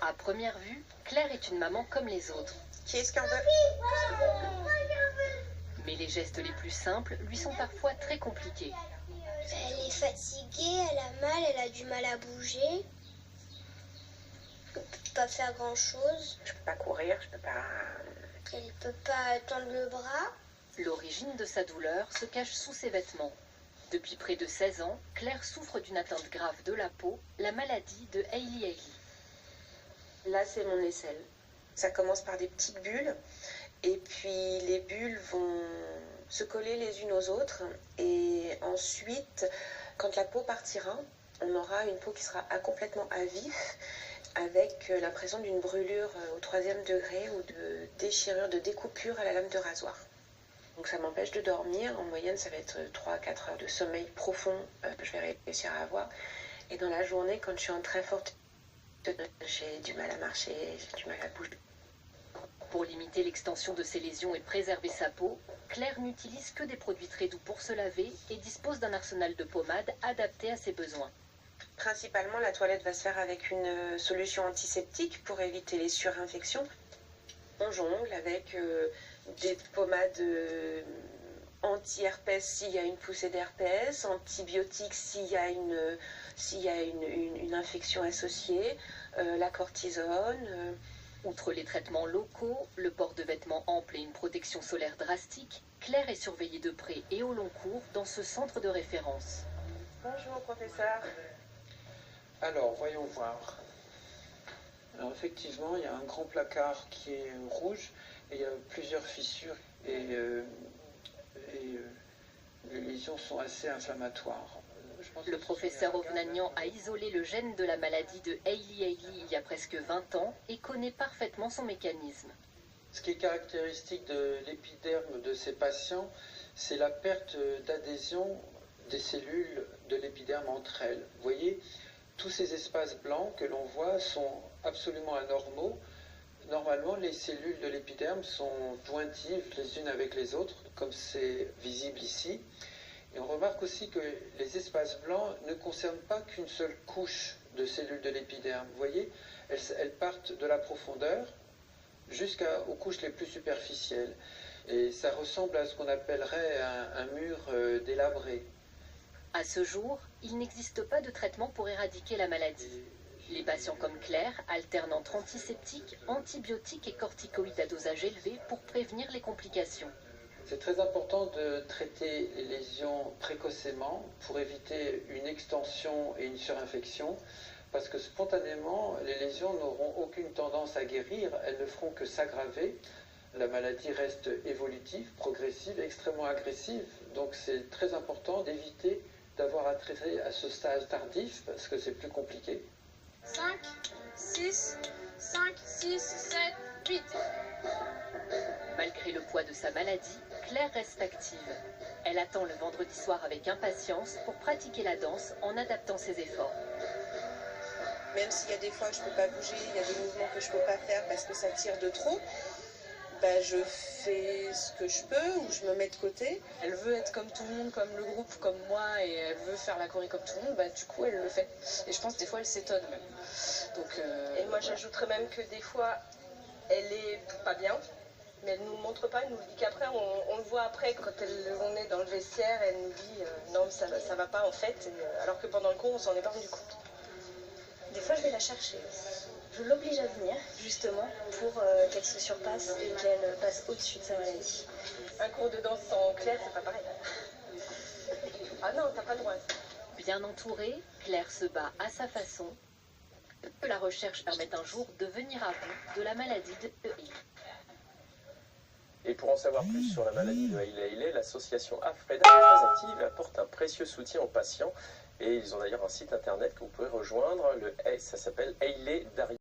À première vue, Claire est une maman comme les autres. Qui est-ce qu'on veut? Mais les gestes les plus simples lui sont parfois très compliqués. Elle est fatiguée, elle a mal, elle a du mal à bouger. Elle ne peut pas faire grand-chose. Je peux pas courir, je peux pas... Elle ne peut pas tendre le bras. L'origine de sa douleur se cache sous ses vêtements. Depuis près de 16 ans, Claire souffre d'une atteinte grave de la peau, la maladie de Hailey-Hailey. Là, c'est mon aisselle. Ça commence par des petites bulles. Et puis, les bulles vont se coller les unes aux autres. Et ensuite, quand la peau partira, on aura une peau qui sera complètement à vif, avec l'impression d'une brûlure au 3e degré ou de déchirure, de découpure à la lame de rasoir. Donc ça m'empêche de dormir. En moyenne, ça va être 3-4 heures de sommeil profond que je vais réussir à avoir. Et dans la journée, quand je suis en très forte, j'ai du mal à marcher, j'ai du mal à bouger. Pour limiter l'extension de ses lésions et préserver sa peau, Claire n'utilise que des produits très doux pour se laver et dispose d'un arsenal de pommades adapté à ses besoins. Principalement, la toilette va se faire avec une solution antiseptique pour éviter les surinfections. On jongle avec des pommades anti-herpès s'il y a une poussée d'herpès, antibiotiques s'il y a une infection associée, la cortisone. Outre les traitements locaux, le port de vêtements amples et une protection solaire drastique, Claire est surveillée de près et au long cours dans ce centre de référence. Bonjour professeur. Alors, voyons voir. Alors effectivement, il y a un grand placard qui est rouge et il y a plusieurs fissures et les lésions sont assez inflammatoires. Le professeur Ovnanian a isolé le gène de la maladie de Hailey-Hailey il y a presque 20 ans et connaît parfaitement son mécanisme. Ce qui est caractéristique de l'épiderme de ces patients, c'est la perte d'adhésion des cellules de l'épiderme entre elles. Vous voyez, tous ces espaces blancs que l'on voit sont absolument anormaux. Normalement, les cellules de l'épiderme sont jointives les unes avec les autres, comme c'est visible ici. Et on remarque aussi que les espaces blancs ne concernent pas qu'une seule couche de cellules de l'épiderme. Vous voyez, elles partent de la profondeur jusqu'aux couches les plus superficielles. Et ça ressemble à ce qu'on appellerait un mur délabré. À ce jour, il n'existe pas de traitement pour éradiquer la maladie. Les patients comme Claire alternent entre antiseptiques, antibiotiques et corticoïdes à dosage élevé pour prévenir les complications. C'est très important de traiter les lésions précocement pour éviter une extension et une surinfection, parce que spontanément, les lésions n'auront aucune tendance à guérir, elles ne feront que s'aggraver. La maladie reste évolutive, progressive, extrêmement agressive, donc c'est très important d'éviter d'avoir à traiter à ce stade tardif, parce que c'est plus compliqué. 5, 6, 7, 8. Malgré le poids de sa maladie, Claire reste active. Elle attend le vendredi soir avec impatience pour pratiquer la danse en adaptant ses efforts. Même s'il y a des fois que je ne peux pas bouger, il y a des mouvements que je ne peux pas faire parce que ça tire de trop, bah je fais ce que je peux ou je me mets de côté. Elle veut être comme tout le monde, comme le groupe, comme moi, et elle veut faire la choré comme tout le monde, bah du coup elle le fait. Et je pense que des fois elle s'étonne même. Donc, Et moi j'ajouterais même que des fois elle est pas bien, mais elle nous le montre pas, elle nous le dit qu'après, on le voit après quand on est dans le vestiaire, elle nous dit non ça va pas en fait, alors que pendant le cours on s'en est pas rendu compte. Des fois, je vais la chercher. Je l'oblige à venir, justement, pour qu'elle se surpasse et qu'elle passe au-dessus de sa maladie. Un cours de danse sans Claire, c'est pas pareil. Ah non, t'as pas le droit. Bien entourée, Claire se bat à sa façon. Que la recherche permette un jour de venir à bout de la maladie de Hailey. Et pour en savoir plus sur la maladie de Hailey-Hailey, l'association AFREDA, très active, apporte un précieux soutien aux patients. Et ils ont d'ailleurs un site internet que vous pouvez rejoindre, ça s'appelle Hailey Daria.